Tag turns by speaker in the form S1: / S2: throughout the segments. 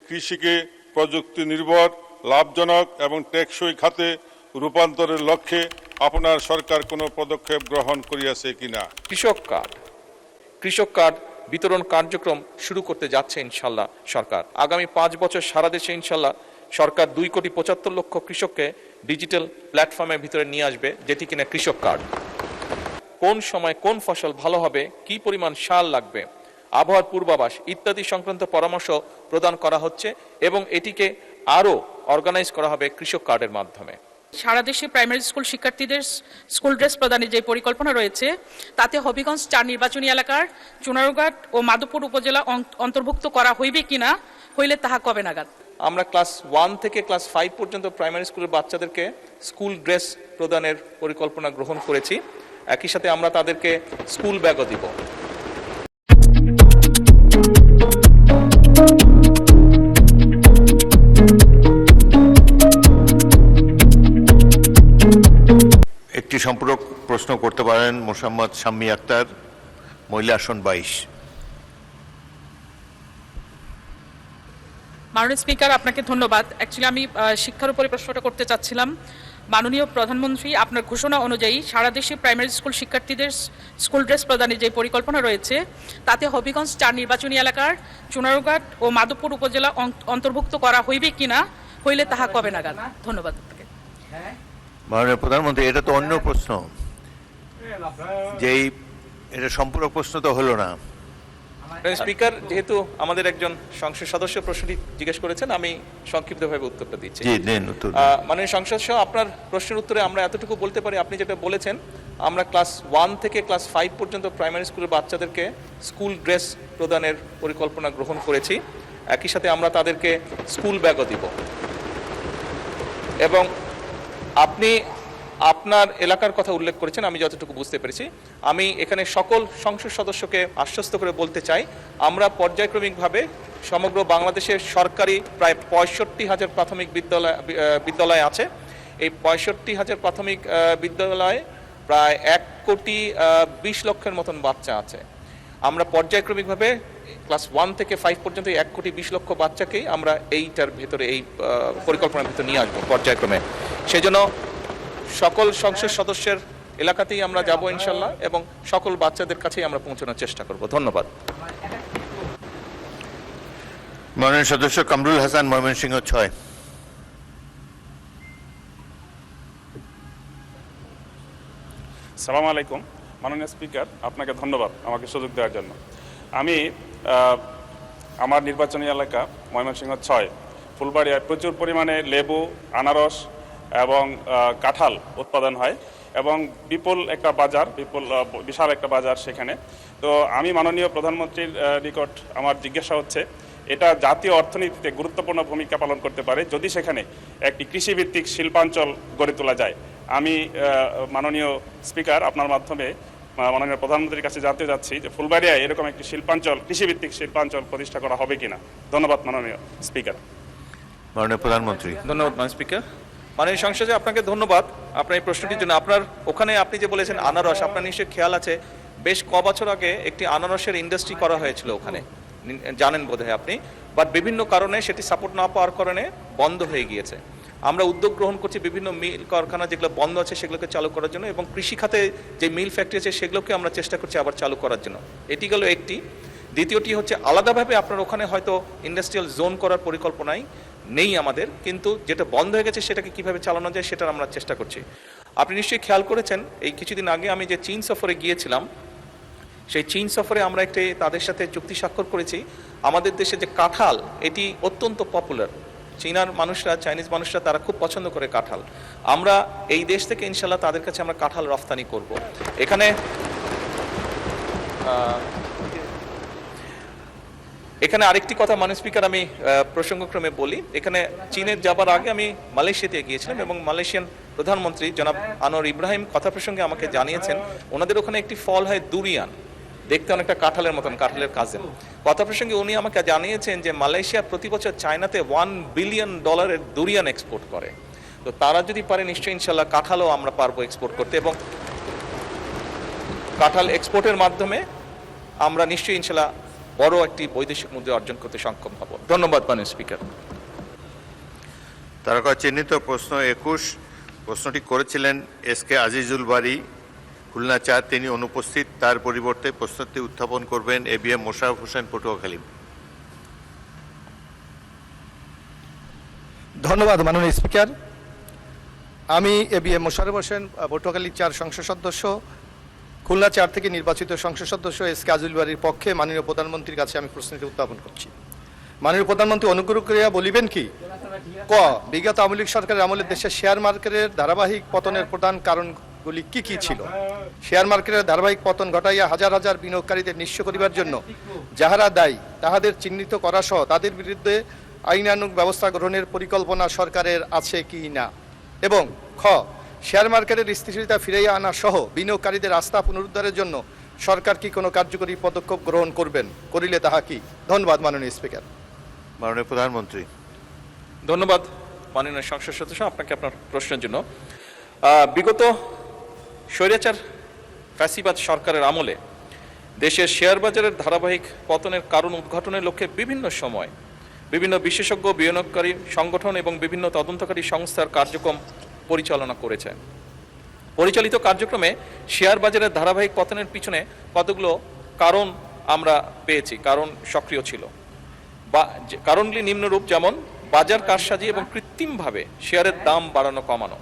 S1: কৃষিকে প্রযুক্তি নির্ভর, লাভজনক এবং টেকসই খাতে রূপান্তরের লক্ষ্যে আপনার সরকার কোনো পদক্ষেপ গ্রহণ করিয়াছে কিনা?
S2: কৃষক কার্ড বিতরণ কার্যক্রম শুরু করতে যাচ্ছে ইনশাল্লাহ সরকার। আগামী 5 বছর সারা দেশে ইনশাল্লাহ সরকার 2,75,00,000 কৃষককে ডিজিটাল প্ল্যাটফর্মের ভিতরে নিয়ে আসবে, যেটি কিনা কৃষক কার্ড। কোন সময় কোন ফসল ভালো হবে, কি পরিমাণ সার লাগবে, আবহাওয়ার পূর্বাভাস ইত্যাদি সংক্রান্ত পরামর্শ প্রদান করা হচ্ছে এবং এটিকে আরও অর্গানাইজ করা হবে কৃষক কার্ডের মাধ্যমে।
S3: সারা দেশে প্রাইমারি স্কুল শিক্ষার্থীদের স্কুল ড্রেস প্রদানের যে পরিকল্পনা রয়েছে তাতে হবিগঞ্জ 4 নির্বাচনী এলাকার চুনারুঘাট ও মাধবপুর উপজেলা অন্তর্ভুক্ত করা হইবে কিনা, হইলে তাহা কবে নাগাদ?
S2: আমরা ক্লাস 1 থেকে ক্লাস 5 পর্যন্ত প্রাইমারি স্কুলের বাচ্চাদেরকে স্কুল ড্রেস প্রদানের পরিকল্পনা গ্রহণ করেছি। একই সাথে আমরা তাদেরকে স্কুল ব্যাগও দিব।
S4: একটি সম্পূরক প্রশ্ন করতে পারেন মোসাম্মদ শাম্মী আক্তার, মহিলা আসন 22।
S3: মাননীয় স্পিকার, আপনাকে ধন্যবাদ। অ্যাকচুয়ালি আমি শিক্ষার উপরে প্রশ্নটা করতে চাচ্ছিলাম। মাননীয় প্রধানমন্ত্রী আপনার ঘোষণা অনুযায়ী সারা দেশে প্রাইমারি স্কুল শিক্ষার্থীদের স্কুল ড্রেস প্রদানের যে পরিকল্পনা রয়েছে তাতে হবিগঞ্জ 4 নির্বাচনী এলাকার চুনারুঘাট ও মাধবপুর উপজেলা অন্তর্ভুক্ত করা হইবে কিনা, হইলে তাহা কবে নাগাদ? ধন্যবাদ আপনাকে।
S4: মাননীয় প্রধানমন্ত্রী, এটা তো অন্য প্রশ্ন, যেই এটা সম্পূরক প্রশ্ন তো হলো না।
S2: স্পিকার, যেহেতু আমাদের একজন সংসদ সদস্য প্রশ্নটি জিজ্ঞেস করেছেন, আমি সংক্ষিপ্তভাবে উত্তরটা দিচ্ছি।
S4: জি, দেন উত্তর।
S2: মাননীয় সংসদ সহ আপনার প্রশ্নের উত্তরে আমরা এতটুকু বলতে পারি, আপনি যেটা বলেছেন, আমরা ক্লাস 1 থেকে ক্লাস 5 পর্যন্ত প্রাইমারি স্কুলের বাচ্চাদেরকে স্কুল ড্রেস প্রদানের পরিকল্পনা গ্রহণ করেছি। একই সাথে আমরা তাদেরকে স্কুল ব্যাগও দিব। এবং আপনি আপনার এলাকার কথা উল্লেখ করেছেন, আমি যতটুকু বুঝতে পেরেছি। আমি এখানে সকল সংসদ সদস্যকে আশ্বস্ত করে বলতে চাই, আমরা পর্যায়ক্রমিকভাবে সমগ্র বাংলাদেশের সরকারি প্রায় 65,000 প্রাথমিক বিদ্যালয় আছে। এই 65,000 প্রাথমিক বিদ্যালয়ে প্রায় 1,20,00,000 মতন বাচ্চা আছে। আমরা পর্যায়ক্রমিকভাবে ক্লাস 1 থেকে 5 পর্যন্ত 1,20,00,000 বাচ্চাকেই আমরা এইটার ভেতরে, এই পরিকল্পনার ভেতরে নিয়ে আসবো পর্যায়ক্রমে। সেজন্য সকল সংসদ সদস্যের এলাকাতেই আমরা যাব ইনশাল্লাহ, এবং সকল বাচ্চাদের কাছেই আমরা পৌঁছানোর চেষ্টা করব। ধন্যবাদ।
S4: মাননীয় সদস্য কামরুল হাসান, ময়মনসিংহ 6।
S5: সালাম আলাইকুম। মাননীয় স্পিকার, আপনাকে ধন্যবাদ আমাকে সুযোগ দেওয়ার জন্য। আমি আমার নির্বাচনী এলাকা ময়মনসিংহ 6 ফুলবাড়িয়ায় প্রচুর পরিমাণে লেবু, আনারস এবং কাঁঠাল উৎপাদন হয় এবং বিশাল একটা বাজার সেখানে। তো আমি মাননীয় প্রধানমন্ত্রীর নিকট আমার জিজ্ঞাসা হচ্ছে, এটা জাতীয় অর্থনীতিতে গুরুত্বপূর্ণ ভূমিকা পালন করতে পারে যদি সেখানে একটি কৃষিভিত্তিক শিল্পাঞ্চল গড়ে তোলা যায়। আমি মাননীয় স্পিকার, আপনার মাধ্যমে মাননীয় প্রধানমন্ত্রীর কাছে জানতে চাচ্ছি যে ফুলবাড়িয়ায় এরকম একটি কৃষিভিত্তিক শিল্পাঞ্চল প্রতিষ্ঠা করা হবে কিনা। ধন্যবাদ মাননীয় স্পিকার।
S4: মাননীয় প্রধানমন্ত্রী।
S2: ধন্যবাদ মাননীয় স্পিকার। মাননীয় সংসদে আপনাকে ধন্যবাদ আপনার এই প্রশ্নটির জন্য। আপনার ওখানে আপনি যে বলেছেন আনারস, আপনার নিশ্চয়ই খেয়াল আছে বেশ বছর আগে একটি আনারসের ইন্ডাস্ট্রি করা হয়েছিল ওখানে, জানেন বোধহয় আপনি, বাট বিভিন্ন কারণে সেটি সাপোর্ট না পাওয়ার কারণে বন্ধ হয়ে গিয়েছে। আমরা উদ্যোগ গ্রহণ করছি বিভিন্ন মিল কারখানা যেগুলো বন্ধ আছে সেগুলোকে চালু করার জন্য, এবং কৃষিখাতে যে মিল ফ্যাক্টরি আছে সেগুলোকে আমরা চেষ্টা করছি আবার চালু করার জন্য। এটি গেল একটি। দ্বিতীয়টি হচ্ছে আলাদাভাবে আপনার ওখানে হয়তো ইন্ডাস্ট্রিয়াল জোন করার পরিকল্পনাই নেই আমাদের, কিন্তু যেটা বন্ধ হয়ে গেছে সেটাকে কিভাবে চালানো যায় সেটার আমরা চেষ্টা করছি। আপনি নিশ্চয়ই খেয়াল করেছেন এই কিছুদিন আগে আমি যে চীন সফরে গিয়েছিলাম, সেই চীন সফরে আমরা একটি তাদের সাথে চুক্তি স্বাক্ষর করেছি। আমাদের দেশে যে কাঁঠাল, এটি অত্যন্ত পপুলার। চীনার মানুষরা, চাইনিজ মানুষরা তারা খুব পছন্দ করে কাঁঠাল। আমরা এই দেশ থেকে ইনশাল্লাহ তাদের কাছে আমরা কাঁঠাল রফতানি করব। এখানে আরেকটি কথা মাননীয় স্পিকার আমি প্রসঙ্গক্রমে বলি। এখানে চীনের যাবার আগে আমি মালয়েশিয়াতে গিয়েছিলাম এবং মালয়েশিয়ান প্রধানমন্ত্রী জনাব আনোয়ার ইব্রাহিম কথা প্রসঙ্গে আমাকে জানিয়েছেন ওনাদের ওখানে একটি ফল হয় দুরিয়ান, দেখতে অনেকটা কাঁঠালের মতন, কাঁঠালের কাজেন। কথা প্রসঙ্গে উনি আমাকে জানিয়েছেন যে মালয়েশিয়া প্রতি বছর চায়নাতে $1 বিলিয়ন দুরিয়ান এক্সপোর্ট করে। তো তারা যদি পারে নিশ্চয়ই ইনশাল্লাহ কাঁঠালও আমরা পারবো এক্সপোর্ট করতে, এবং কাঁঠাল এক্সপোর্টের মাধ্যমে আমরা নিশ্চয়ই ইনশাল্লাহ বড় একটি বৈদেশিক মুদ্রা অর্জন করতে সক্ষম হব। ধন্যবাদ মাননীয় স্পিকার।
S4: তারকা চিহ্নিত প্রশ্ন 21, প্রশ্নটি করেছিলেন SK আজিজুল বারী, খুলনা 4, তিনি অনুপস্থিত। তার পরিবর্তে প্রশ্নটি উত্থাপন করবেন ABM মোশাররফ হোসেন, পটুয়াখালী।
S6: ধন্যবাদ মাননীয় স্পিকার। আমি ABM মোশাররফ হোসেন, পটুয়াখালী 4 সংসদ সদস্য, খুলনা 4 থেকে নির্বাচিত সংসদ সদস্য SK আজিজুল বারীর পক্ষে মাননীয় প্রধানমন্ত্রীর কাছে আমি প্রশ্নটি উত্থাপন করছি। মাননীয় প্রধানমন্ত্রী অনুগ্রহ করিয়া বলিবেন কি, ক, বিগত আওয়ামী লীগ সরকারের আমলে দেশের শেয়ার মার্কেটের ধারাবাহিক পতনের প্রধান কারণগুলি কি কি ছিল? শেয়ার মার্কেটের ধারাবাহিক পতন ঘটাইয়া হাজার হাজার বিনিয়োগকারীদের নিঃস্ব করিবার জন্য যাহারা দায়ী তাহাদের চিহ্নিত করা সহ তাদের বিরুদ্ধে আইনানুগ ব্যবস্থা গ্রহণের পরিকল্পনা সরকারের আছে কি না? এবং খ, শেয়ার মার্কেটের স্থিতিশীলতা ফিরাইয়া আনা সহ বিনিয়োগকারীদের আস্থা পুনরুদ্ধারের জন্য সরকার কি কোনো কার্যকরী পদক্ষেপ গ্রহণ করবেন? করিলে তাহা কি? ধন্যবাদ মাননীয় স্পিকার।
S4: মাননীয় প্রধানমন্ত্রী।
S2: ধন্যবাদ মাননীয় সংসদ সদস্য আপনাকে আপনার প্রশ্নের জন্য। বিগত স্বৈরাচার ফ্যাসিবাদ সরকারের আমলে দেশের শেয়ার বাজারের ধারাবাহিক পতনের কারণ উদ্ঘাটনের লক্ষ্যে বিভিন্ন সময় বিভিন্ন বিশেষজ্ঞ, বিনিয়োগকারী সংগঠন এবং বিভিন্ন তদন্তকারী সংস্থার কার্যক্রম পরিচালনা করেছে। পরিচালিত কার্যক্রমে শেয়ার বাজারের ধারাবাহিক পতনের পিছনে কতগুলো কারণ আমরা পেয়েছি, কারণ সক্রিয় ছিল। কারণগুলি নিম্নরূপ, যেমন বাজার কারসাজি এবং কৃত্রিমভাবে শেয়ারের দাম বাড়ানো কমানো।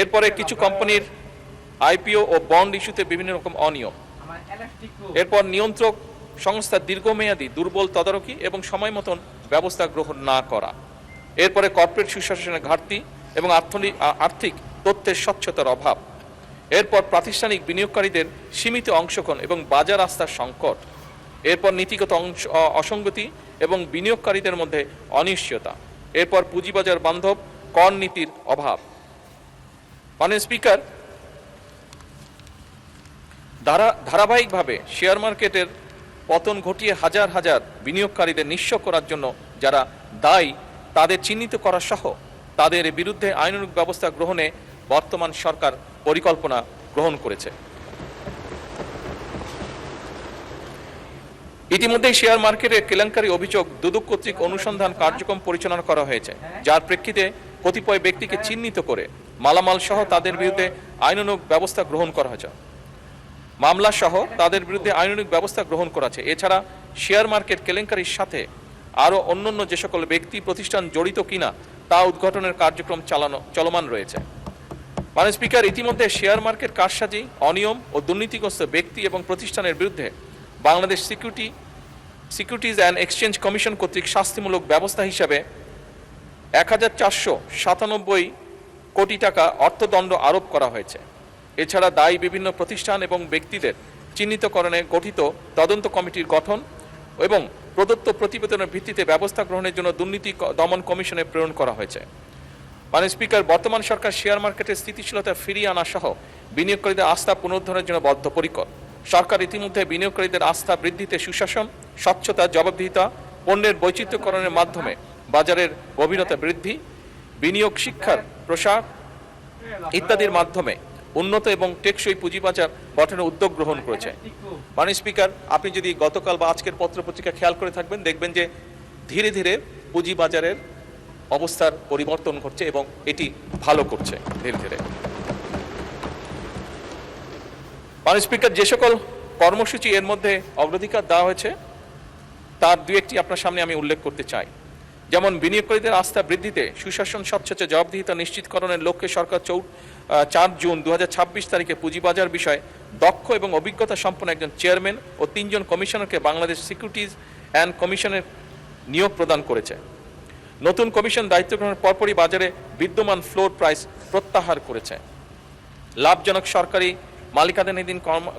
S2: এরপরে কিছু কোম্পানির IPO ও বন্ড ইস্যুতে বিভিন্ন রকম অনিয়ম। এরপর নিয়ন্ত্রক সংস্থার দীর্ঘমেয়াদী দুর্বল তদারকি এবং সময় মতন ব্যবস্থা গ্রহণ না করা। এরপরে কর্পোরেট সুশাসনের ঘাটতি এবং আর্থিক তথ্যের স্বচ্ছতার অভাব। এরপর প্রাতিষ্ঠানিক বিনিয়োগকারীদের সীমিত অংশগ্রহণ এবং বাজার আস্থার সংকট। এরপর নীতিগত অসঙ্গতি এবং বিনিয়োগকারীদের মধ্যে অনিশ্চয়তা। এরপর পুঁজিবাজার বান্ধব কর নীতির অভাব। মাননীয় স্পিকার, ধারাবাহিকভাবে শেয়ার মার্কেটের পতন ঘটিয়ে হাজার হাজার বিনিয়োগকারীদের নিঃস্ব করার জন্য যারা দায়ী তাদের চিহ্নিত করা সহ তাদের বিরুদ্ধে আইনানুগ ব্যবস্থা গ্রহণে বর্তমান সরকার পরিকল্পনা গ্রহণ করেছে। ইতিমধ্যে শেয়ার মার্কেটের কেলেঙ্কারি অভিযোগ দুদক কর্তৃক অনুসন্ধান কার্যক্রম পরিচালনা করা হয়েছে, যার প্রেক্ষিতে কতিপয় ব্যক্তিকে চিহ্নিত করে মালামাল সহ তাদের বিরুদ্ধে আইনানুগ ব্যবস্থা গ্রহণ করা হয়েছে। মামলা সহ তাদের বিরুদ্ধে আইনানুগ ব্যবস্থা গ্রহণ করা হয়েছে। এছাড়া শেয়ার মার্কেট কেলেঙ্কারির সাথে আরও অন্যান্য যে সকল ব্যক্তি প্রতিষ্ঠান জড়িত কিনা তা উদ্ঘাটনের কার্যক্রম চলমান রয়েছে। মাননীয় স্পিকার, ইতিমধ্যে শেয়ার মার্কেট কারসাজি, অনিয়ম ও দুর্নীতিগ্রস্ত ব্যক্তি এবং প্রতিষ্ঠানের বিরুদ্ধে Bangladesh securities and exchange commission কর্তৃক শাস্তিমূলক ব্যবস্থা হিসাবে 1497 কোটি টাকা অর্থদণ্ড আরোপ করা হয়েছে। এছাড়া দায়ী বিভিন্ন প্রতিষ্ঠান এবং ব্যক্তিদের চিহ্নিতকরণে গঠিত তদন্ত কমিটির গঠন এবং প্রদত্ত প্রতিবেদনের ভিত্তিতে ব্যবস্থা গ্রহণের জন্য দুর্নীতি দমন কমিশনে প্রেরণ করা হয়েছে। মাননীয় স্পিকার, বর্তমান সরকার শেয়ার মার্কেটের স্থিতিশীলতা ফিরিয়ে আনা সহ বিনিয়োগকারীদের আস্থা পুনরুদ্ধারের জন্য বদ্ধপরিকর। সরকার ইতিমধ্যে বিনিয়োগকারীদের আস্থা বৃদ্ধিতে সুশাসন, স্বচ্ছতা, জবাবদিহিতা, পণ্যের বৈচিত্র্যকরণের মাধ্যমে বাজারের গভীরতা বৃদ্ধি, বিনিয়োগ শিক্ষার প্রসার ইত্যাদির মাধ্যমে উন্নত এবং টেকসই পুঁজিবাজার গঠনের উদ্যোগ গ্রহণ করেছে। মাননীয় স্পিকার, আপনি যদি গতকাল বা আজকের পত্রপত্রিকা খেয়াল করে থাকবেন, দেখবেন যে ধীরে ধীরে পুঁজিবাজারের অবস্থার পরিবর্তন ঘটছে এবং এটি ভালো করছে ধীরে ধীরে। মাননীয় স্পিকার, যে সকল কর্মসূচি এর মধ্যে অগ্রাধিকার দেওয়া হয়েছে তার দু একটি আপনার সামনে আমি উল্লেখ করতে চাই। যেমন বিনিয়োগকারীদের আস্থা বৃদ্ধিতে সুশাসন, স্বচ্ছতা, জবাবদিহিতা নিশ্চিতকরণের লক্ষ্যে সরকার 4 জুন 2026 তারিখে পুঁজিবাজার বিষয়ে দক্ষ এবং অভিজ্ঞতা সম্পন্ন একজন চেয়ারম্যান ও 3 জন কমিশনারকে বাংলাদেশ সিকিউরিটিজ অ্যান্ড কমিশনের নিয়োগ প্রদান করেছে। নতুন কমিশন দায়িত্ব গ্রহণের পরপরই বাজারে বিদ্যমান ফ্লোর প্রাইস প্রত্যাহার করেছে। লাভজনক সরকারি মালিকানাধীন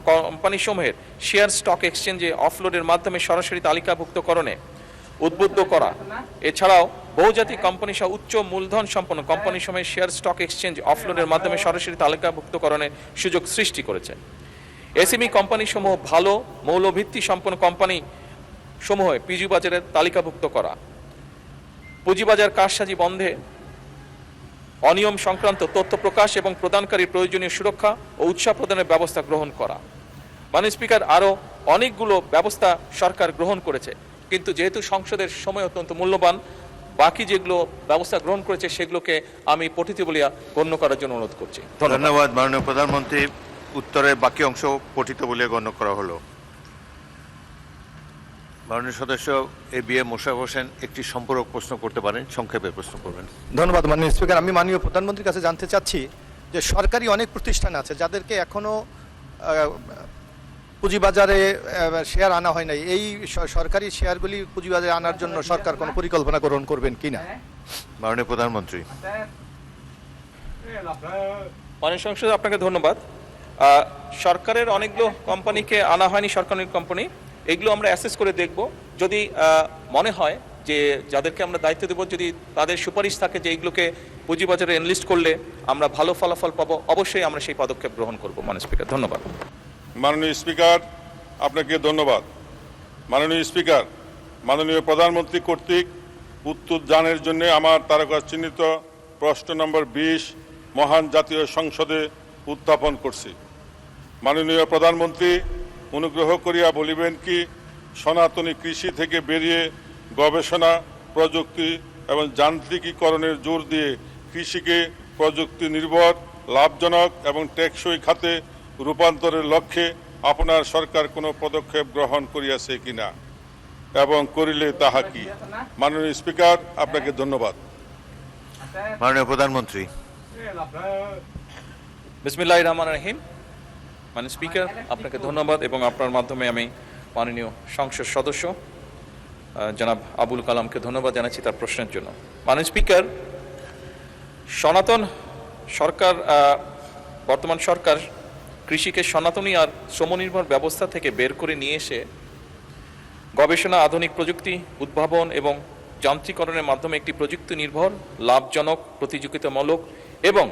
S2: কোম্পানিসমূহের শেয়ার স্টক এক্সচেঞ্জে অফলোডের মাধ্যমে সরাসরি তালিকাভুক্তকরণে উদ্বুদ্ধ করা। এছাড়াও বহুজাতিক কোম্পানি সহ উচ্চ মূলধন সম্পন্ন কোম্পানিসমূহের শেয়ার স্টক এক্সচেঞ্জ অফলোডের মাধ্যমে সরাসরি তালিকাভুক্তকরণের সুযোগ সৃষ্টি করেছে। এসএমই কোম্পানিসমূহ ভালো মৌলভিত্তি সম্পন্ন কোম্পানি সমূহে পুঁজিবাজারে তালিকাভুক্ত করা। পুঁজিবাজার কারসাজি বন্ধে অনিয়ম সংক্রান্ত তথ্য প্রকাশ এবং প্রদানকারী প্রয়োজনীয় সুরক্ষা ও উৎসাহ প্রদানের ব্যবস্থা গ্রহণ করা। মাননীয় স্পিকার, আরও অনেকগুলো ব্যবস্থা সরকার গ্রহণ করেছে, কিন্তু যেহেতু সংসদের সময় অত্যন্ত মূল্যবান, বাকি যেগুলো ব্যবস্থা গ্রহণ করেছে সেগুলোকে আমি পঠিত বলিয়া গণ্য করার জন্য অনুরোধ করছি।
S4: ধন্যবাদ মাননীয় প্রধানমন্ত্রী। উত্তরের বাকি অংশ পঠিত বলে গণ্য করা হলো। মাননীয় সদস্য ABM মোশাররফ হোসেন একটি সম্পূরক প্রশ্ন করতে পারেন, সংক্ষেপে প্রশ্ন করবেন।
S6: ধন্যবাদ মাননীয় স্পিকার। আমি মাননীয় প্রধানমন্ত্রীর কাছে জানতে চাচ্ছি যে সরকারি অনেক প্রতিষ্ঠান আছে যাদেরকে এখনো পুঁজিবাজারে শেয়ার আনা হয় নাই। এই সরকারি শেয়ারগুলি পুঁজিবাজারে আনার জন্য সরকার কোনো পরিকল্পনা গ্রহণ করবেন কিনা?
S4: মাননীয় প্রধানমন্ত্রী।
S2: মাননীয় সংসদ, আপনাকে ধন্যবাদ। সরকারের অনেকগুলো কোম্পানিকে আনা হয়নি, সরকারি কোম্পানি, এগুলো আমরা অ্যাসেস করে দেখব। যদি মনে হয় যে যাদেরকে আমরা দায়িত্ব দেব, যদি তাদের সুপারিশ থাকে যে এইগুলোকে পুঁজিবাজারে এনলিস্ট করলে আমরা ভালো ফলাফল পাবো, অবশ্যই আমরা সেই পদক্ষেপ গ্রহণ করব। মাননীয় স্পিকার, ধন্যবাদ।
S1: মাননীয় স্পিকার, আপনাকে ধন্যবাদ। মাননীয় স্পিকার, মাননীয় প্রধানমন্ত্রী কর্তৃক উত্তর দানের জন্য আমার তারকা চিহ্নিত প্রশ্ন নম্বর 20 মহান জাতীয় সংসদে উত্থাপন করছি। মাননীয় প্রধানমন্ত্রী অনুগ্রহ করিয়া বলিবেন কি, সনাতনী কৃষি থেকে বেরিয়ে গবেষণা, প্রযুক্তি এবং যান্ত্রিকীকরণের জোর দিয়ে কৃষিকে প্রযুক্তি নির্ভর, লাভজনক এবং টেকসই খাতে রূপান্তরের লক্ষ্যে আপনার সরকার কোনো পদক্ষেপ গ্রহণ করিয়াছে কিনা এবং করিলে তাহা কি? মাননীয় স্পিকার, আপনাকে ধন্যবাদ।
S4: মাননীয় প্রধানমন্ত্রী।
S2: বিসমিল্লাহির রহমানির রহিম। মাননীয় স্পিকার, আপনাকে ধন্যবাদ এবং আপনার মাধ্যমে আমি মাননীয় সংসদ সদস্য জনাব আবুল কালামকে ধন্যবাদ জানাচ্ছি তার প্রশ্নের জন্য। মাননীয় স্পিকার, সনাতন সরকার, বর্তমান সরকার কৃষিকে সনাতনী আর শ্রমনির্ভর ব্যবস্থা থেকে বের করে নিয়ে এসে গবেষণা, আধুনিক প্রযুক্তি, উদ্ভাবন এবং যান্ত্রিকরণের মাধ্যমে একটি প্রযুক্তি নির্ভর, লাভজনক, প্রতিযোগিতামূলক এবং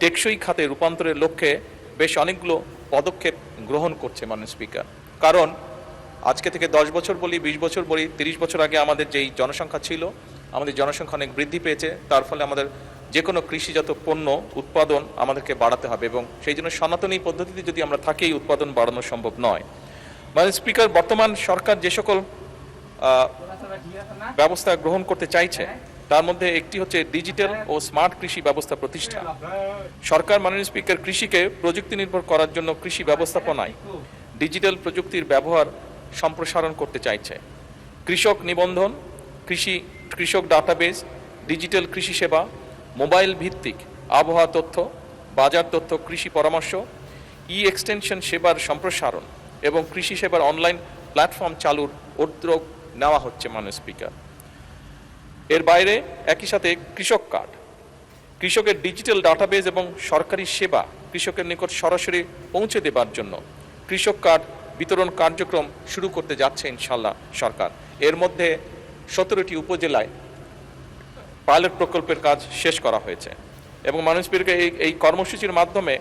S2: টেকসই খাতে রূপান্তরের লক্ষ্যে বেশ অনেকগুলো পদক্ষেপ গ্রহণ করছে মাননীয় স্পিকার। কারণ আজকে থেকে 10 বছর বলি, 20 বছর বলি, 30 বছর আগে আমাদের যেই জনসংখ্যা ছিল, আমাদের জনসংখ্যা অনেক বৃদ্ধি পেয়েছে। তার ফলে আমাদের যে কোনো কৃষিজাত পণ্য উৎপাদন আমাদেরকে বাড়াতে হবে এবং সেই জন্য সনাতনী পদ্ধতিতে যদি আমরা থাকি, এই উৎপাদন বাড়ানো সম্ভব নয়। মাননীয় স্পিকার, বর্তমান সরকার যে সকল ব্যবস্থা গ্রহণ করতে চাইছে তার মধ্যে একটি হচ্ছে ডিজিটাল ও স্মার্ট কৃষি ব্যবস্থা প্রতিষ্ঠা। সরকার মাননীয় স্পিকার কৃষিকে প্রযুক্তি নির্ভর করার জন্য কৃষি ব্যবস্থাপনায় ডিজিটাল প্রযুক্তির ব্যবহার সম্প্রসারণ করতে চাইছে। কৃষক নিবন্ধন, কৃষক ডাটাবেস, ডিজিটাল কৃষি সেবা, মোবাইল ভিত্তিক আবহাওয়া তথ্য, বাজার তথ্য, কৃষি পরামর্শ, এক্সটেনশন সেবার সম্প্রসারণ এবং কৃষি সেবার অনলাইন প্ল্যাটফর্ম চালুর উদ্যোগ নেওয়া হচ্ছে মাননীয় স্পিকার। এর বাইরে একই সাথে কৃষক কার্ড, কৃষকের ডিজিটাল ডাটাবেস এবং সরকারি সেবা কৃষকের নিকট সরাসরি পৌঁছে দেবার জন্য কৃষক কার্ড বিতরণ কার্যক্রম শুরু করতে যাচ্ছে ইনশাল্লাহ সরকার। এর মধ্যে 17টি উপজেলায় পাইলট প্রকল্পের কাজ শেষ করা হয়েছে এবং মাননীয় স্পিকার, এই কর্মসূচির মাধ্যমে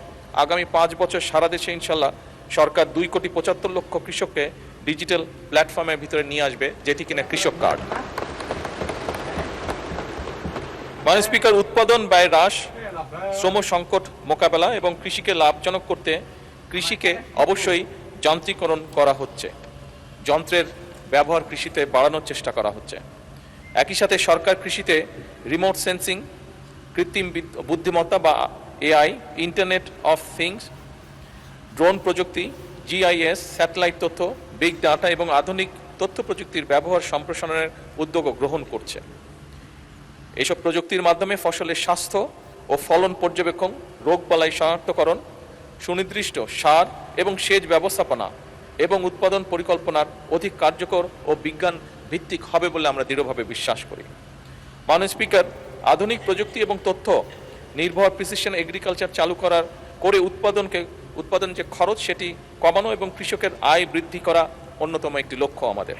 S2: আগামী 5 বছর সারা দেশে ইনশাল্লাহ সরকার 2,75,00,000 কৃষককে ডিজিটাল প্ল্যাটফর্মের ভিতরে নিয়ে আসবে, যেটি কিনা কৃষক কার্ড। মাননীয় স্পিকার, উৎপাদন ব্যয় হ্রাস, শ্রম সংকট মোকাবেলা এবং কৃষিকে লাভজনক করতে কৃষিকে অবশ্যই যান্ত্রিকরণ করা হচ্ছে। যন্ত্রের ব্যবহার কৃষিতে বাড়ানোর চেষ্টা করা হচ্ছে। একই সাথে সরকার কৃষিতে রিমোট সেন্সিং, কৃত্রিম বুদ্ধিমত্তা বা AI, internet of things, drone প্রযুক্তি, GIS, স্যাটেলাইট তথ্য, বিগ ডাটা এবং আধুনিক তথ্য প্রযুক্তির ব্যবহার সম্প্রসারণের উদ্যোগও গ্রহণ করছে। এসব প্রযুক্তির মাধ্যমে ফসলের স্বাস্থ্য ও ফলন পর্যবেক্ষণ, রোগবালাই শনাক্তকরণ, সুনির্দিষ্ট সার এবং সেচ ব্যবস্থাপনা এবং উৎপাদন পরিকল্পনার অধিক কার্যকর ও বিজ্ঞান ভিত্তিক হবে বলে আমরা দৃঢ়ভাবে বিশ্বাস করি। মাননীয় স্পিকার, আধুনিক প্রযুক্তি এবং তথ্য নির্ভর প্রিসিশন এগ্রিকালচার চালু করে উৎপাদন যে খরচ সেটি কমানো এবং কৃষকের আয় বৃদ্ধি করা অন্যতম একটি লক্ষ্য আমাদের।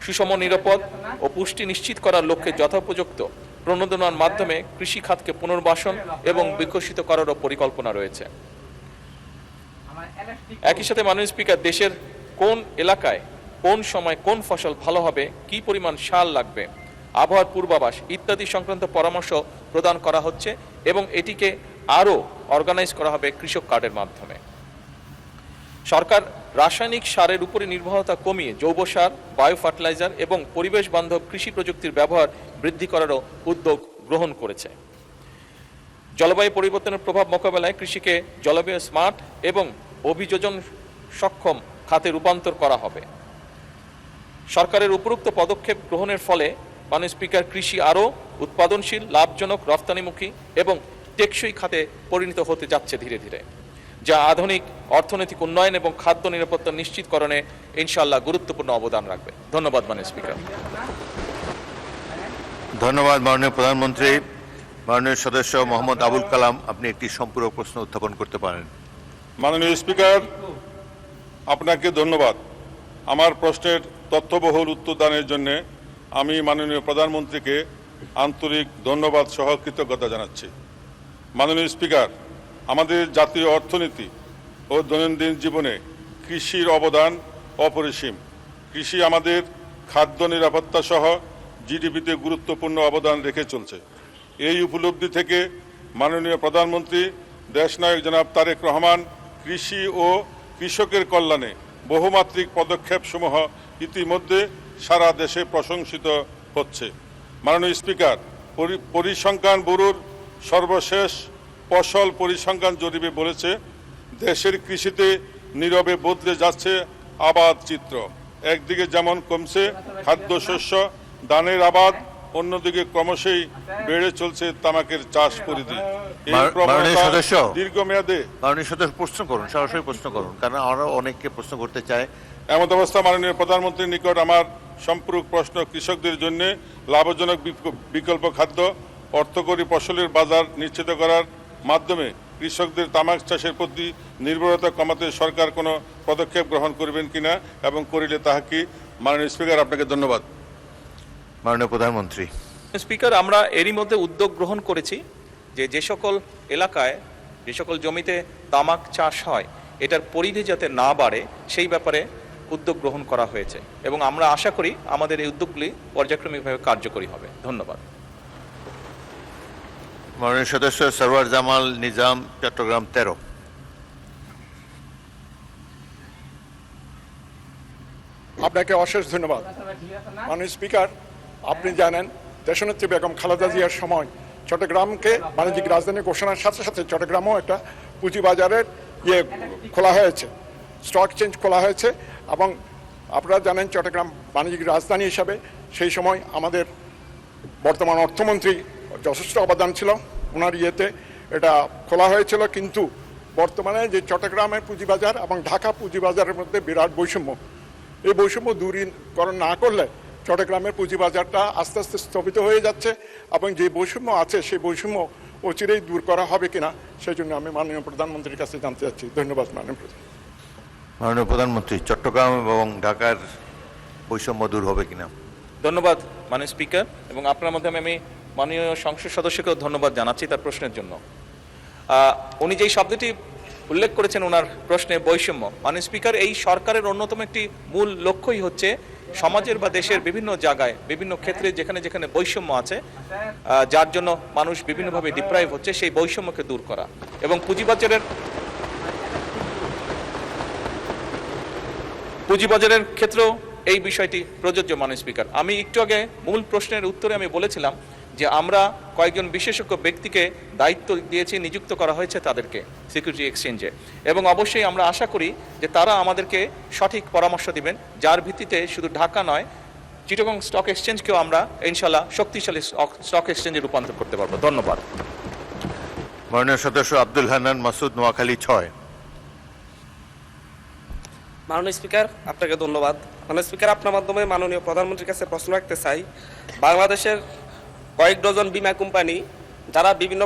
S2: সুষম, নিরাপদ ও পুষ্টি নিশ্চিত করার লক্ষ্যে যথোপযুক্ত প্রণোদনার মাধ্যমে কৃষি খাতকে পুনর্বাসন এবং বিকশিত করারও পরিকল্পনা রয়েছে। একই সাথে মাননীয় স্পিকার, দেশের কোন এলাকায় কোন সময় কোন ফসল ভালো হবে, কি পরিমাণ সার লাগবে, আবহাওয়ার পূর্বাভাস ইত্যাদি সংক্রান্ত পরামর্শ প্রদান করা হচ্ছে এবং এটিকে আরও অর্গানাইজ করা হবে কৃষক কার্ডের মাধ্যমে। সরকার রাসায়নিক সারের উপরে নির্ভরতা কমিয়ে জৈব সার, বায়ো ফার্টিলাইজার এবং পরিবেশ বান্ধব কৃষি প্রযুক্তির ব্যবহার বৃদ্ধি করারও উদ্যোগ গ্রহণ করেছে। জলবায়ু পরিবর্তনের প্রভাব মোকাবেলায় কৃষিকে জলবায়ু স্মার্ট এবং অভিযোজন সক্ষম খাতে রূপান্তর করা হবে। সরকারের উপরোক্ত পদক্ষেপ গ্রহণের ফলে মাননীয় স্পিকার কৃষি আরও উৎপাদনশীল, লাভজনক, রফতানিমুখী এবং টেকসই খাতে পরিণত হতে যাচ্ছে ধীরে ধীরে, যা আধুনিক অর্থনৈতিক উন্নয়ন এবং খাদ্য নিরাপত্তা নিশ্চিতকরণে ইনশাআল্লাহ গুরুত্বপূর্ণ অবদান রাখবে। ধন্যবাদ মাননীয় স্পিকার।
S4: ধন্যবাদ মাননীয় প্রধানমন্ত্রী। মাননীয় সদস্য মোহাম্মদ আবুল কালাম, আপনি একটি সম্পূরক প্রশ্ন উত্থাপন করতে পারেন।
S1: মাননীয় স্পিকার, আপনাকে ধন্যবাদ। আমার প্রশ্নের তথ্যবহুল উত্তরদানের জন্য আমি মাননীয় প্রধানমন্ত্রীকে আন্তরিক ধন্যবাদ সহ কৃতজ্ঞতা জানাচ্ছি। মাননীয় স্পিকার, আমাদের জাতীয় অর্থনীতি ও দৈনন্দিন জীবনে কৃষির অবদান অপরিসীম। কৃষি আমাদের খাদ্য নিরাপত্তা সহ জিডিপিতে গুরুত্বপূর্ণ অবদান রেখে চলছে। এই উপলব্ধি থেকে মাননীয় প্রধানমন্ত্রী দেশনায়ক জনাব তারেক রহমান কৃষি ও কৃষকের কল্যাণে বহুমাত্রিক পদক্ষেপসমূহ ইতিমধ্যে সারা দেশে প্রশংসিত হচ্ছে। মাননীয় স্পিকার, পরিসংখ্যান ব্যুরোর সর্বশেষ ফসল পরিসংখ্যান জরিপে বলেছে দেশের কৃষিতে নীরবে বদলে যাচ্ছে আবাদ চিত্র। একদিকে যেমন কমছে খাদ্যশস্য, ধানের আবাদ, অন্যদিকে ক্রমশই বেড়ে চলছে তামাকের চাষ পরিধি। এই প্রবণতা দীর্ঘমেয়াদে
S4: মাননীয় সদস্য প্রশ্ন করুন, সরাসরি প্রশ্ন করুন, কারণ আমরা অনেককে প্রশ্ন করতে চাই।
S1: এমন অবস্থা মাননীয় প্রধানমন্ত্রীর নিকট আমার সম্পূরক প্রশ্ন, কৃষকদের জন্য লাভজনক বিকল্প খাদ্য অর্থকরী ফসলের বাজার নিশ্চিত করার মাধ্যমে কৃষকদের তামাক চাষের প্রতি নির্ভরতা কমাতে সরকার কোনো পদক্ষেপ গ্রহণ করবেন কিনা এবং করিলে তাহা কি? মাননীয় স্পিকার, আপনাকে ধন্যবাদ।
S4: মাননীয় প্রধানমন্ত্রী।
S2: স্পিকার, আমরা এরই মধ্যে উদ্যোগ গ্রহণ করেছি যে সকল এলাকায়, যে সকল জমিতে তামাক চাষ হয় এটার পরিধি যাতে না বাড়ে সেই ব্যাপারে উদ্যোগ গ্রহণ করা হয়েছে এবং আমরা আশা করি আমাদের এই উদ্যোগগুলি পর্যায়ক্রমিকভাবে কার্যকরী হবে। ধন্যবাদ।
S4: মাননীয় সদস্য সরওয়ার জামাল নিজাম, চট্টগ্রাম 13।
S7: আপনাকে অশেষ ধন্যবাদ। মাননীয় স্পিকার, আপনি জানেন দেশনেত্রী বেগম খালেদা জিয়ার সময় চট্টগ্রামকে বাণিজ্যিক রাজধানী ঘোষণার সাথে সাথে চট্টগ্রামও একটা পুঁজিবাজারের খোলা হয়েছে, স্টক এক্সচেঞ্জ খোলা হয়েছে এবং আপনারা জানেন চট্টগ্রাম বাণিজ্যিক রাজধানী হিসাবে সেই সময় আমাদের বর্তমান অর্থমন্ত্রী যথেষ্ট অবদান ছিল, ওনার এটা খোলা হয়েছিল। কিন্তু বর্তমানে যে চট্টগ্রামের পুঁজিবাজার এবং ঢাকা পুঁজিবাজারের মধ্যে বিরাট বৈষম্য, এই বৈষম্য দূরীকরণ না করলে চট্টগ্রামের পুঁজিবাজারটা আস্তে আস্তে স্থগিত হয়ে যাচ্ছে এবং যে বৈষম্য আছে সেই বৈষম্য অচিরেই দূর করা হবে কিনা সেই জন্য আমি মাননীয় প্রধানমন্ত্রীর কাছে জানতে চাচ্ছি। ধন্যবাদ মাননীয়
S4: মাননীয় প্রধানমন্ত্রী, চট্টগ্রাম এবং ঢাকার বৈষম্য দূর হবে কিনা?
S2: ধন্যবাদ মাননীয় স্পিকার, এবং আপনার মাধ্যমে আমি মাননীয় সংসদ সদস্যকেও ধন্যবাদ জানাচ্ছি তার প্রশ্নের জন্য। উনি যেই শব্দটি উল্লেখ করেছেন ওনার প্রশ্নে, বৈষম্য, মাননীয় স্পিকার, এই সরকারের অন্যতম একটি মূল লক্ষ্যই হচ্ছে সমাজের বা দেশের বিভিন্ন জায়গায় বিভিন্ন ক্ষেত্রে যেখানে যেখানে বৈষম্য আছে, যার জন্য মানুষ বিভিন্নভাবে ডিপ্রাইভ হচ্ছে, সেই বৈষম্যকে দূর করা এবং পুঁজিবাজারের ক্ষেত্রেও এই বিষয়টি প্রযোজ্য। মাননীয় স্পিকার, আমি একটু আগে মূল প্রশ্নের উত্তরে আমি বলেছিলাম যে আমরা কয়েকজন বিশেষজ্ঞ ব্যক্তিকে দায়িত্ব দিয়েছি, নিযুক্ত করা হয়েছে তাদেরকে সিকিউরিটি এক্সচেঞ্জে, এবং অবশ্যই আমরা আশা করি যে তারা আমাদেরকে সঠিক পরামর্শ দিবেন, যার ভিত্তিতে শুধু ঢাকা নয় চিটাগং স্টক এক্সচেঞ্জকেও আমরা ইনশাল্লাহ শক্তিশালী স্টক এক্সচেঞ্জে রূপান্তর করতে পারবো। ধন্যবাদ।
S4: মাননীয় সদস্য আব্দুল হান্নান মাসুদ, নোয়াখালী 6।
S8: মাননীয় স্পিকার, আপনাকে ধন্যবাদ। মাননীয় স্পিকার, আপনার মাধ্যমে মাননীয় প্রধানমন্ত্রীর কাছে প্রশ্ন রাখতে চাই। বাংলাদেশের কয়েক ডজন বিমা কোম্পানি যারা বিভিন্ন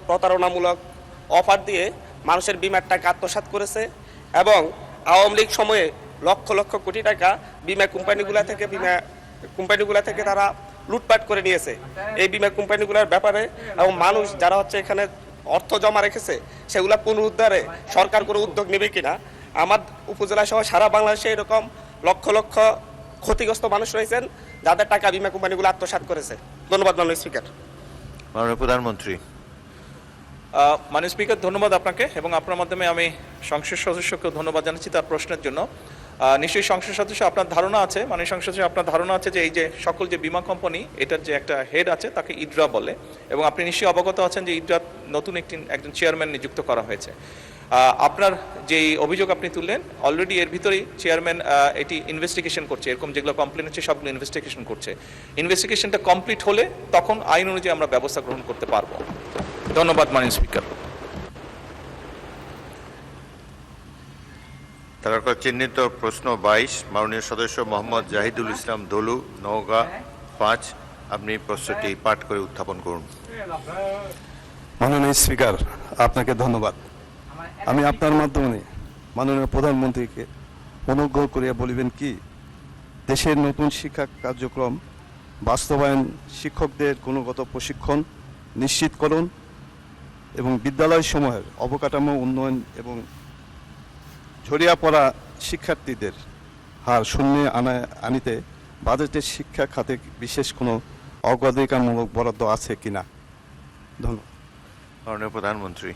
S8: প্রতারণামূলক অফার দিয়ে মানুষের বিমার টাকা আত্মসাৎ করেছে এবং আওয়ামী লীগ সময়ে লক্ষ লক্ষ কোটি টাকা বিমা কোম্পানিগুলা থেকে তারা লুটপাট করে নিয়েছে। এই বিমা কোম্পানিগুলোর ব্যাপারে এবং মানুষ যারা এখানে অর্থ জমা রেখেছে সেগুলা পুনরুদ্ধারে সরকার কোনো উদ্যোগ নেবে কিনা? আমার উপজেলা সহ সারা বাংলাদেশে এরকম লক্ষ লক্ষ ক্ষতিগ্রস্ত মানুষ রয়েছেন যাদের টাকা বিমা কোম্পানিগুলো আত্মসাৎ করেছে। ধন্যবাদ মাননীয় স্পিকার।
S4: মাননীয় প্রধানমন্ত্রী।
S2: মাননীয় স্পিকার, ধন্যবাদ আপনাকে, এবং আপনার মাধ্যমে আমি সংসদ সদস্যকে ধন্যবাদ জানাচ্ছি তার প্রশ্নের জন্য। নিশ্চয়ই সংসদ সদস্য আপনার ধারণা আছে, মাননীয় সংসদ সদস্য আপনার ধারণা আছে যে এই যে সকল যে বীমা কোম্পানি, এটার যে একটা হেড আছে তাকে ইডরা বলে, এবং আপনি নিশ্চয়ই অবগত আছেন যে ইডরা নতুন একজন চেয়ারম্যান নিযুক্ত করা হয়েছে। আপনার যেই অভিযোগ আপনি তুললেন, অলরেডি এর ভিতরেই চেয়ারম্যান এটি ইনভেস্টিগেশন করছে, এরকম যেগুলো কমপ্লেন হচ্ছে সবগুলো ইনভেস্টিগেশন করছে। ইনভেস্টিগেশনটা কমপ্লিট হলে তখন আইন অনুযায়ী আমরা ব্যবস্থা গ্রহণ করতে পারবো। ধন্যবাদ মাননীয় স্পিকার।
S4: তারকা চিহ্নিত প্রশ্ন 22, মাননীয় সদস্য মোহাম্মদ জাহিদুল ইসলাম দলু, নওগাঁ 5। আপনি প্রশ্নটি পাঠ করে উত্থাপন করুন।
S9: মাননীয় স্পিকার, আপনাকে ধন্যবাদ। আমি আপনার মাধ্যমে মাননীয় প্রধানমন্ত্রীকে অনুগ্রহ করিয়া বলিবেন কি, দেশের নতুন শিক্ষা কার্যক্রম বাস্তবায়ন, শিক্ষকদের গুণগত প্রশিক্ষণ নিশ্চিতকরণ এবং বিদ্যালয়সমূহের অবকাঠামো উন্নয়ন এবং ঝরিয়া পড়া শিক্ষার্থীদের হার শূন্যে আনিতে বাজেটের শিক্ষা খাতে বিশেষ কোনো অগ্রাধিকারমূলক বরাদ্দ আছে কিনা? ধন্যবাদ।
S4: মাননীয় প্রধানমন্ত্রী।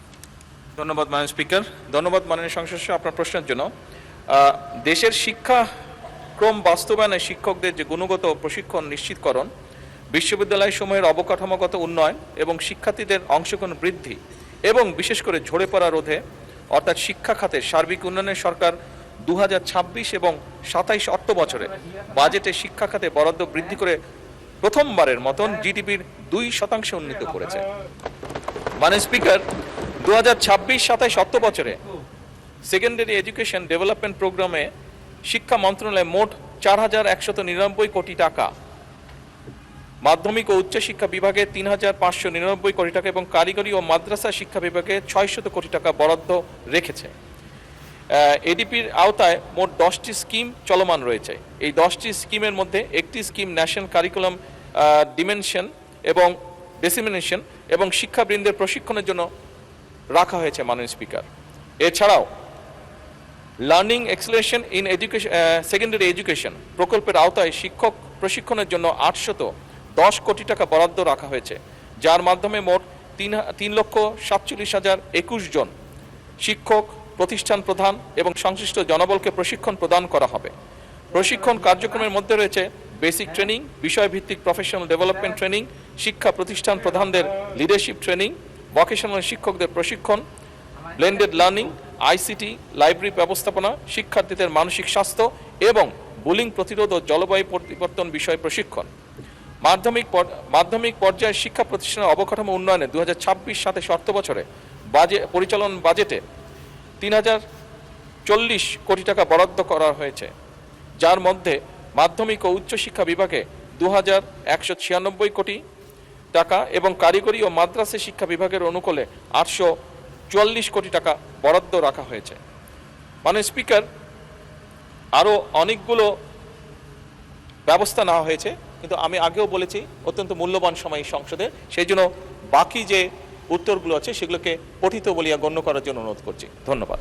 S2: ধন্যবাদ মাননীয় স্পিকার, ধন্যবাদ মাননীয় সংসদ সদস্য আপনার প্রশ্নের জন্য। দেশের শিক্ষাক্রম বাস্তবায়নে শিক্ষকদের যে গুণগত প্রশিক্ষণ নিশ্চিতকরণ, বিশ্ববিদ্যালয় সমূহের অবকাঠামোগত উন্নয়ন এবং শিক্ষার্থীদের অংশগ্রহণ বৃদ্ধি এবং বিশেষ করে ঝরে পড়া রোধে, অর্থাৎ শিক্ষা খাতের সার্বিক উন্নয়নে সরকার 2026 এবং 27 অর্থ বছরে বাজেটে শিক্ষা খাতে বরাদ্দ বৃদ্ধি করে প্রথমবারের মতন জিডিপির 2% উন্নীত করেছে। মাননীয় স্পিকার, 2026-27 অর্থ বছরে সেকেন্ডারি এডুকেশন ডেভেলপমেন্ট প্রোগ্রামে শিক্ষা মন্ত্রণালয়ে মোট 4199 কোটি টাকা, মাধ্যমিক ও উচ্চশিক্ষা বিভাগে 3599 কোটি টাকা এবং কারিগরি ও মাদ্রাসা শিক্ষা বিভাগে 600 কোটি টাকা বরাদ্দ রেখেছে। এডিপির আওতায় মোট 10টি স্কিম চলমান রয়েছে। এই 10টি স্কিমের মধ্যে একটি স্কিম ন্যাশনাল কারিকুলাম ডিমেনশন এবং ডিসেমিনেশন এবং শিক্ষাবৃন্দের প্রশিক্ষণের জন্য রাখা হয়েছে মাননীয় স্পিকার। এছাড়াও learning acceleration in education secondary education প্রকল্পের আওতায় শিক্ষক প্রশিক্ষণের জন্য 810 কোটি টাকা বরাদ্দ রাখা হয়েছে, যার মাধ্যমে মোট 3,47,021 জন শিক্ষক, প্রতিষ্ঠান প্রধান এবং সংশ্লিষ্ট জনবলকে প্রশিক্ষণ প্রদান করা হবে। প্রশিক্ষণ কার্যক্রমের মধ্যে রয়েছে বেসিক ট্রেনিং, বিষয়ভিত্তিক প্রফেশনাল ডেভেলপমেন্ট ট্রেনিং, শিক্ষা প্রতিষ্ঠান প্রধানদের লিডারশিপ ট্রেনিং, ভোকেশনাল শিক্ষকদের প্রশিক্ষণ, ব্লেন্ডেড লার্নিং, আইসিটি, লাইব্রেরি ব্যবস্থাপনা, শিক্ষার্থীদের মানসিক স্বাস্থ্য এবং বুলিং প্রতিরোধ ও জলবায়ু পরিবর্তন বিষয়ে প্রশিক্ষণ। মাধ্যমিক পর্যায়ের শিক্ষা প্রতিষ্ঠানের অবকাঠামো উন্নয়নে 2026-27 অর্থ বছরে পরিচালন বাজেটে 3040 কোটি টাকা বরাদ্দ করা হয়েছে, যার মধ্যে মাধ্যমিক ও উচ্চশিক্ষা বিভাগে 2196 কোটি টাকা এবং কারিগরি ও মাদ্রাসা শিক্ষা বিভাগের অনুকূলে 844 কোটি টাকা বরাদ্দ রাখা হয়েছে। মাননীয় স্পিকার, আরও অনেকগুলো ব্যবস্থা নেওয়া হয়েছে, কিন্তু আমি আগেও বলেছি অত্যন্ত মূল্যবান সময় সংসদে, সেই জন্য বাকি যে উত্তরগুলো আছে সেগুলোকে পঠিত বলিয়া গণ্য করার জন্য অনুরোধ করছি। ধন্যবাদ।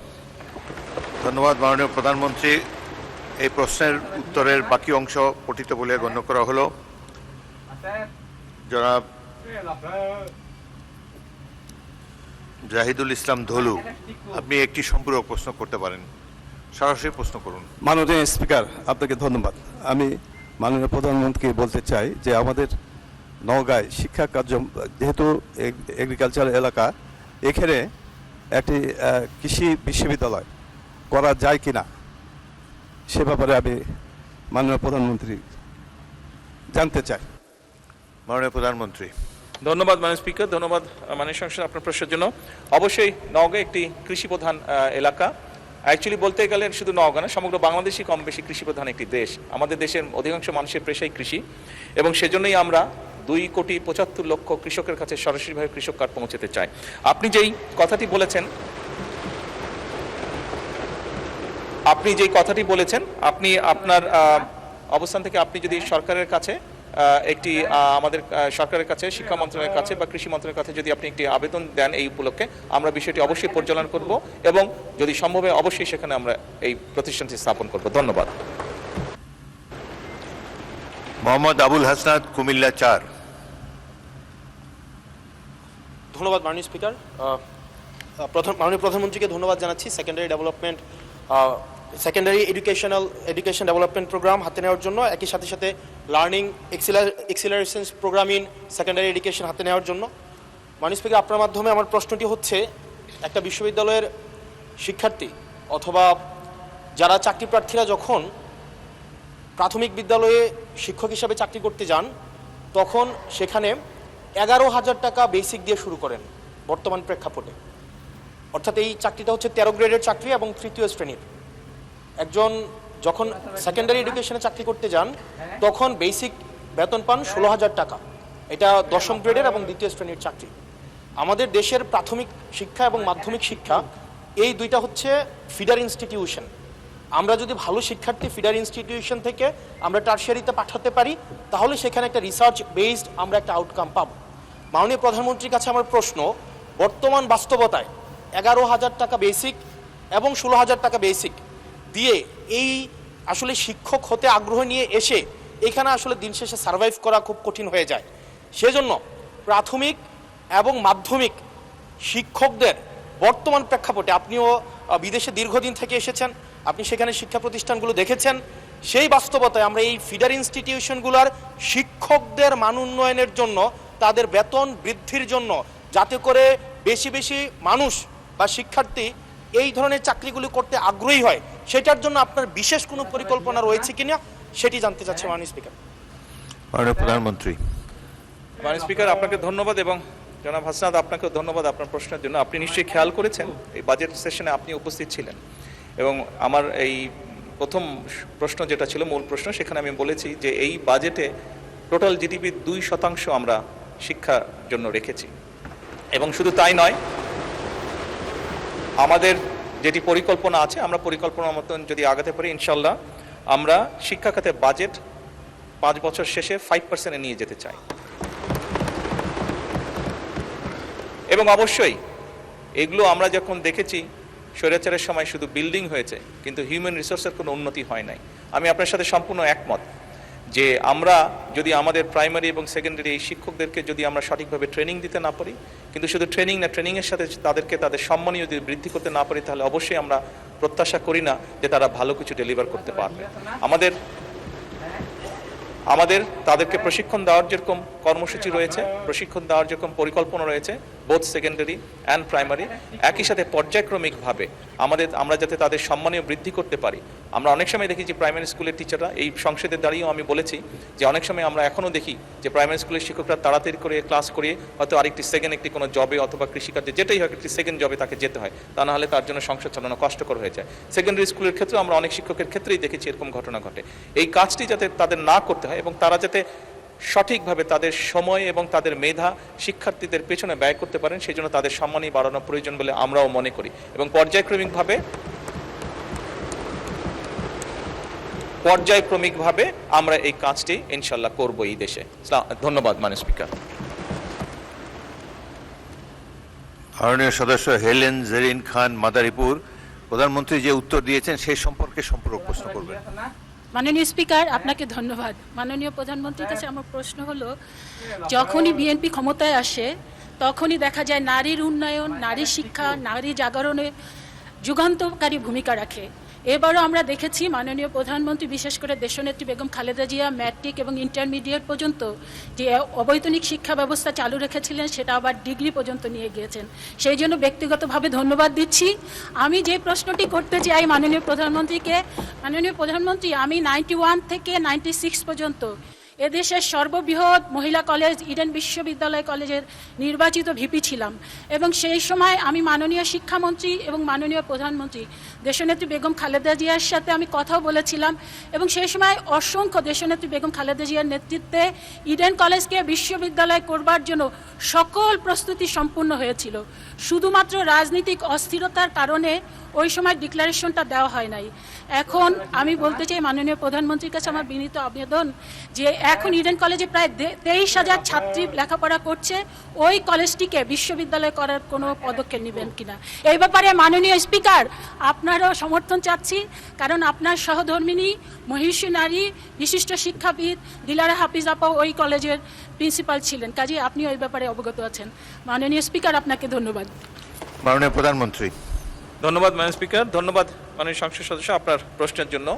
S4: ধন্যবাদ মাননীয় প্রধানমন্ত্রী। এই প্রশ্নের উত্তরের বাকি অংশ পঠিত বলে গণ্য করা হলো। জনাব জাহিদুল ইসলাম ধলু, আপনি একটি সম্পূরক প্রশ্ন করতে পারেন, সরাসরি প্রশ্ন করুন।
S9: মাননীয় স্পিকার, আপনাকে ধন্যবাদ। আমি মাননীয় প্রধানমন্ত্রীকে বলতে চাই যে আমাদের নওগাঁয় শিক্ষা কার্য, যেহেতু এগ্রিকালচার এলাকা, এখানে একটি কৃষি বিশ্ববিদ্যালয় করা যায় কিনা সে ব্যাপারে আমি মাননীয় প্রধানমন্ত্রী জানতে চাই।
S4: মাননীয় প্রধানমন্ত্রী।
S2: ধন্যবাদ মাননীয় স্পিকার, ধন্যবাদ মাননীয় সংসদ আপনার প্রশ্নের জন্য। অবশ্যই নওগাঁ একটি কৃষি প্রধান এলাকা। অ্যাকচুয়ালি বলতে গেলে শুধু নওগাঁ না, সমগ্র বাংলাদেশই কম বেশি কৃষি প্রধান একটি দেশ। আমাদের দেশের অধিকাংশ মানুষের পেশাই কৃষি, এবং সেজন্যই আমরা 2,75,00,000 কৃষকের কাছে সরাসরিভাবে কৃষক কার্ড পৌঁছাতে চাই। আপনি যেই কথাটি বলেছেন, আপনি আপনার অবস্থান থেকে আপনি যদি সরকারের কাছে আমাদের সরকারের কাছে, শিক্ষা মন্ত্রণালয়ের কাছে বা কৃষি মন্ত্রণালয়ের কাছে যদি আপনি একটি আবেদন দেন এই উপলক্ষে, আমরা বিষয়টি অবশ্যই পরিচালনা করব এবং যদি সম্ভব হয় অবশ্যই সেখানে আমরা এই প্রতিষ্ঠানটি স্থাপন করব। ধন্যবাদ।
S4: মোহাম্মদ আবুল হাসনাত, কুমিল্লা 4।
S10: ধন্যবাদ মাননীয় স্পিকার। মাননীয় প্রধানমন্ত্রীকে ধন্যবাদ জানাচ্ছি সেকেন্ডারি এডুকেশন ডেভেলপমেন্ট প্রোগ্রাম হাতে নেওয়ার জন্য, একই সাথে সাথে learning acceleration programme in secondary education হাতে নেওয়ার জন্য। মাননীয় স্পিকার, আপনার মাধ্যমে আমার প্রশ্নটি হচ্ছে, একটা বিশ্ববিদ্যালয়ের শিক্ষার্থী অথবা যারা চাকরি প্রার্থীরা যখন প্রাথমিক বিদ্যালয়ে শিক্ষক হিসাবে চাকরি করতে যান, তখন সেখানে 11,000 টাকা বেসিক দিয়ে শুরু করেন বর্তমান প্রেক্ষাপটে। অর্থাৎ এই চাকরিটা হচ্ছে 13 গ্রেডের চাকরি এবং তৃতীয় শ্রেণীর। একজন যখন সেকেন্ডারি এডুকেশনে চাকরি করতে যান, তখন বেসিক বেতন পান 16,000 টাকা। এটা 10ম গ্রেডের এবং দ্বিতীয় শ্রেণীর চাকরি। আমাদের দেশের প্রাথমিক শিক্ষা এবং মাধ্যমিক শিক্ষা এই দুইটা হচ্ছে ফিডার ইনস্টিটিউশন। আমরা যদি ভালো শিক্ষার্থী ফিডার ইনস্টিটিউশন থেকে আমরা টারশিয়ারিতে পাঠাতে পারি, তাহলে সেখানে একটা রিসার্চ বেসড আমরা একটা আউটকাম পাবো। মাননীয় প্রধানমন্ত্রীর কাছে আমার প্রশ্ন, বর্তমান বাস্তবতায় 11,000 টাকা বেসিক এবং 16,000 টাকা বেসিক দিয়ে এই আসলে শিক্ষক হতে আগ্রহ নিয়ে এসে এখানে আসলে দিন শেষে সার্ভাইভ করা খুব কঠিন হয়ে যায়। সেজন্য প্রাথমিক এবং মাধ্যমিক শিক্ষকদের বর্তমান প্রেক্ষাপটে, আপনিও বিদেশে দীর্ঘদিন থেকে এসেছেন, আপনি সেখানে শিক্ষা প্রতিষ্ঠানগুলো দেখেছেন, সেই বাস্তবতায় আমরা এই ফিডার ইনস্টিটিউশনগুলোর শিক্ষকদের মান উন্নয়নের জন্য, তাদের বেতন বৃদ্ধির জন্য, যাতে করে বেশি বেশি মানুষ বা শিক্ষার্থী এই ধরনের চাকরিগুলি করতে আগ্রহী হয়, সেটার জন্য আপনার বিশেষ কোনো পরিকল্পনা রয়েছে কিনা সেটি জানতে চাচ্ছি মাননীয় স্পিকার।
S4: মাননীয় প্রধানমন্ত্রী।
S2: মাননীয় স্পিকার, আপনাকে ধন্যবাদ এবং জনাব হাসনাত আপনাকেও ধন্যবাদ আপনার প্রশ্নের জন্য। আপনি নিশ্চয়ই খেয়াল করেছেন এই বাজেট সেশনে আপনি উপস্থিত ছিলেন, এবং আমার এই প্রথম প্রশ্ন যেটা ছিল মূল প্রশ্ন, সেখানে আমি বলেছি যে এই বাজেটে টোটাল জিডিপির 2% আমরা শিক্ষার জন্য রেখেছি। এবং শুধু তাই নয়, আমাদের যেটি পরিকল্পনা আছে, আমরা পরিকল্পনার মতন যদি আগাতে পারি, ইনশাল্লাহ আমরা শিক্ষা খাতে বাজেট 5 বছর শেষে 5%-এ নিয়ে যেতে চাই। এবং অবশ্যই এগুলো আমরা যখন দেখেছি, স্বৈরাচারের সময় শুধু বিল্ডিং হয়েছে, কিন্তু হিউম্যান রিসোর্সের কোনো উন্নতি হয় নাই। আমি আপনার সাথে সম্পূর্ণ একমত যে আমরা যদি আমাদের প্রাইমারি এবং সেকেন্ডারি এই শিক্ষকদেরকে যদি আমরা সঠিকভাবে ট্রেনিং দিতে না পারি, কিন্তু শুধু ট্রেনিং না, ট্রেনিংয়ের সাথে তাদেরকে তাদের সম্মানীয় যদি বৃদ্ধি করতে না পারি, তাহলে অবশ্যই আমরা প্রত্যাশা করি না যে তারা ভালো কিছু ডেলিভার করতে পারবে। আমাদের তাদেরকে প্রশিক্ষণ দেওয়ার যেরকম কর্মসূচি রয়েছে, প্রশিক্ষণ দেওয়ার যেরকম পরিকল্পনা রয়েছে, বোথ সেকেন্ডারি অ্যান্ড প্রাইমারি, একই সাথে পর্যায়ক্রমিকভাবে আমরা যাতে তাদের সম্মানীয় বৃদ্ধি করতে পারি। আমরা অনেক সময় দেখি যে প্রাইমারি স্কুলের টিচাররা, এই সংসদের দাঁড়িয়েও আমি বলেছি যে অনেক সময় আমরা এখনও দেখি যে প্রাইমারি স্কুলের শিক্ষকরা তাড়াতাড়ি করে ক্লাস করিয়ে হয়তো আরেকটি সেকেন্ড একটি কোনো জবে অথবা কৃষিকার্যে যেটাই হয় একটি সেকেন্ড জবে তাকে যেতে হয়, তা না হলে তার জন্য সংসার চালানো কষ্টকর হয়ে যায়। সেকেন্ডারি স্কুলের ক্ষেত্রে আমরা অনেক শিক্ষকের ক্ষেত্রেই দেখেছি এরকম ঘটনা ঘটে। এই কাজটি যাতে তাদের না করতে হয় এবং তারা যাতে সঠিকভাবে তাদের সময় এবং তাদের মেধা শিক্ষার্থীদের পেছনে ব্যয় করতে পারেন, সেই জন্য তাদের সম্মানই বাড়ানো প্রয়োজন বলে আমরাও মনে করি। এবং পর্যায়ক্রমিকভাবে আমরা এই কাজটি ইনশাল্লাহ করব এই দেশে। ধন্যবাদ মাননীয় স্পিকার।
S4: মাননীয় সদস্য হেলেন জেরিন খান, মাদারীপুর। প্রধানমন্ত্রী যে উত্তর দিয়েছেন সেই সম্পর্কে সম্পূরক প্রশ্ন করবেন।
S11: মাননীয় স্পিকার, আপনাকে ধন্যবাদ। মাননীয় প্রধানমন্ত্রীর কাছে আমার প্রশ্ন হলো, যখনই বিএনপি ক্ষমতায় আসে তখনই দেখা যায় নারীর উন্নয়ন, নারী শিক্ষা, নারী জাগরণে যুগান্তকারী ভূমিকা রাখে। এবারও আমরা দেখেছি মাননীয় প্রধানমন্ত্রী, বিশেষ করে দেশনেত্রী বেগম খালেদা জিয়া, ম্যাট্রিক এবং ইন্টারমিডিয়েট পর্যন্ত যে অবৈতনিক শিক্ষা ব্যবস্থা চালু রেখেছিলেন, সেটা আবার ডিগ্রি পর্যন্ত নিয়ে গিয়েছেন। সেই জন্য ব্যক্তিগতভাবে ধন্যবাদ দিচ্ছি। আমি যে প্রশ্নটি করতে চাই মাননীয় প্রধানমন্ত্রীকে, মাননীয় প্রধানমন্ত্রী, আমি 91 থেকে 96 পর্যন্ত এদেশের সর্ববৃহৎ মহিলা কলেজ ইডেন বিশ্ববিদ্যালয় কলেজের নির্বাচিত ভিপি ছিলাম, এবং সেই সময় আমি মাননীয় শিক্ষামন্ত্রী এবং মাননীয় প্রধানমন্ত্রী দেশনেত্রী বেগম খালেদা জিয়ার সাথে আমি কথাও বলেছিলাম, এবং সেই সময় অসংখ্য দেশনেত্রী বেগম খালেদা জিয়ার নেতৃত্বে ইডেন কলেজকে বিশ্ববিদ্যালয় করবার জন্য সকল প্রস্তুতি সম্পূর্ণ হয়েছিল। শুধুমাত্র রাজনৈতিক অস্থিরতার কারণে ওই সময় ডিক্লারেশনটা দেওয়া হয় নাই। এখন আমি বলতে চাই মাননীয় প্রধানমন্ত্রীর কাছে আমার বিনীত আবেদন যে এখন ইডেন কলেজে প্রায় 23,000 ছাত্রী লেখাপড়া করছে, ওই কলেজটিকে বিশ্ববিদ্যালয় করার কোনো পদক্ষেপ নেবেন কিনা এই ব্যাপারে মাননীয় স্পিকার আপনারও সমর্থন চাচ্ছি, কারণ আপনার সহধর্মিনী মহিষী নারী বিশিষ্ট শিক্ষাবিদ দিলারা হাফিজ আপা ওই কলেজের প্রিন্সিপাল ছিলেন, কাজে আপনি ওই ব্যাপারে অবগত আছেন। মাননীয় স্পিকার আপনাকে ধন্যবাদ।
S4: মাননীয় প্রধানমন্ত্রী।
S2: ধন্যবাদ মাননীয় স্পিকার, ধন্যবাদ মাননীয় সংসদ সদস্য আপনার প্রশ্নের জন্য।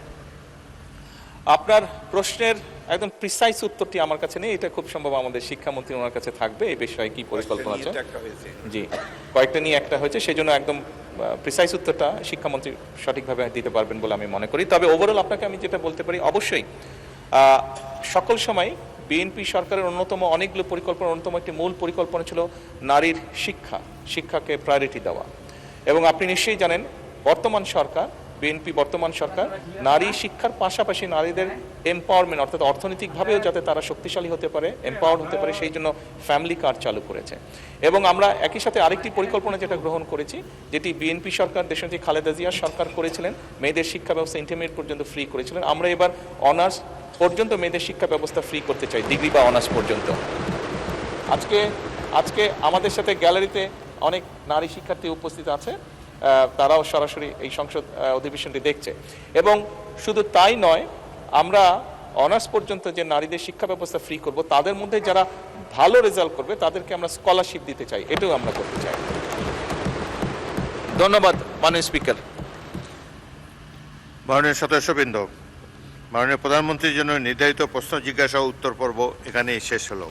S2: আপনার প্রশ্নের একদম প্রিসাইজ উত্তরটি আমার কাছে নেই, এটা খুব সম্ভব আমাদের শিক্ষামন্ত্রী ওনার কাছে থাকবে। এই বিষয়ে কি পরিকল্পনা আছে? জি, কয়েকটা নিয়ে একটা হয়েছে, সেই জন্য একদম প্রিসাইজ উত্তরটা শিক্ষামন্ত্রী সঠিকভাবে দিতে পারবেন বলে আমি মনে করি। তবে ওভারঅল আপনাকে আমি যেটা বলতে পারি, অবশ্যই সকল সময় বিএনপি সরকারের অনেকগুলো পরিকল্পনার অন্যতম একটি মূল পরিকল্পনা ছিল নারীর শিক্ষাকে প্রায়োরিটি দেওয়া। এবং আপনি নিশ্চয়ই জানেন বিএনপি বর্তমান সরকার নারী শিক্ষার পাশাপাশি নারীদের এম্পাওয়ারমেন্ট অর্থাৎ অর্থনৈতিকভাবেও যাতে তারা শক্তিশালী হতে পারে, এম্পাওয়ার্ড হতে পারে, সেই জন্য ফ্যামিলি কার্ড চালু করেছে। এবং আমরা একই সাথে আরেকটি পরিকল্পনা যেটা গ্রহণ করেছি, যেটি বিএনপি সরকার দেশনেত্রী খালেদা জিয়া সরকার করেছিলেন, মেয়েদের শিক্ষা ব্যবস্থা ইন্টারমিডিয়েট পর্যন্ত ফ্রি করেছিলেন। আমরা এবার অনার্স পর্যন্ত মেয়েদের শিক্ষা ব্যবস্থা ফ্রি করতে চাই, ডিগ্রি বা অনার্স পর্যন্ত। আজকে আমাদের সাথে গ্যালারিতে অনেক নারী শিক্ষার্থী উপস্থিত আছে, তারাও সরাসরি এই সংসদ অধিবেশনটি দেখছে। এবং শুধু তাই নয়, আমরা অনার্স পর্যন্ত যে নারীদের শিক্ষা ব্যবস্থা ফ্রি করব, তাদের মধ্যে যারা ভালো রেজাল্ট করবে তাদেরকে আমরা স্কলারশিপ দিতে চাই, এটাও আমরা করতে চাই। ধন্যবাদ মাননীয় স্পিকার।
S4: মাননীয় সদস্যবৃন্দ, মাননীয় প্রধানমন্ত্রীর জন্য নির্ধারিত প্রশ্ন জিজ্ঞাসা ও উত্তর পর্ব এখানেই শেষ হলো।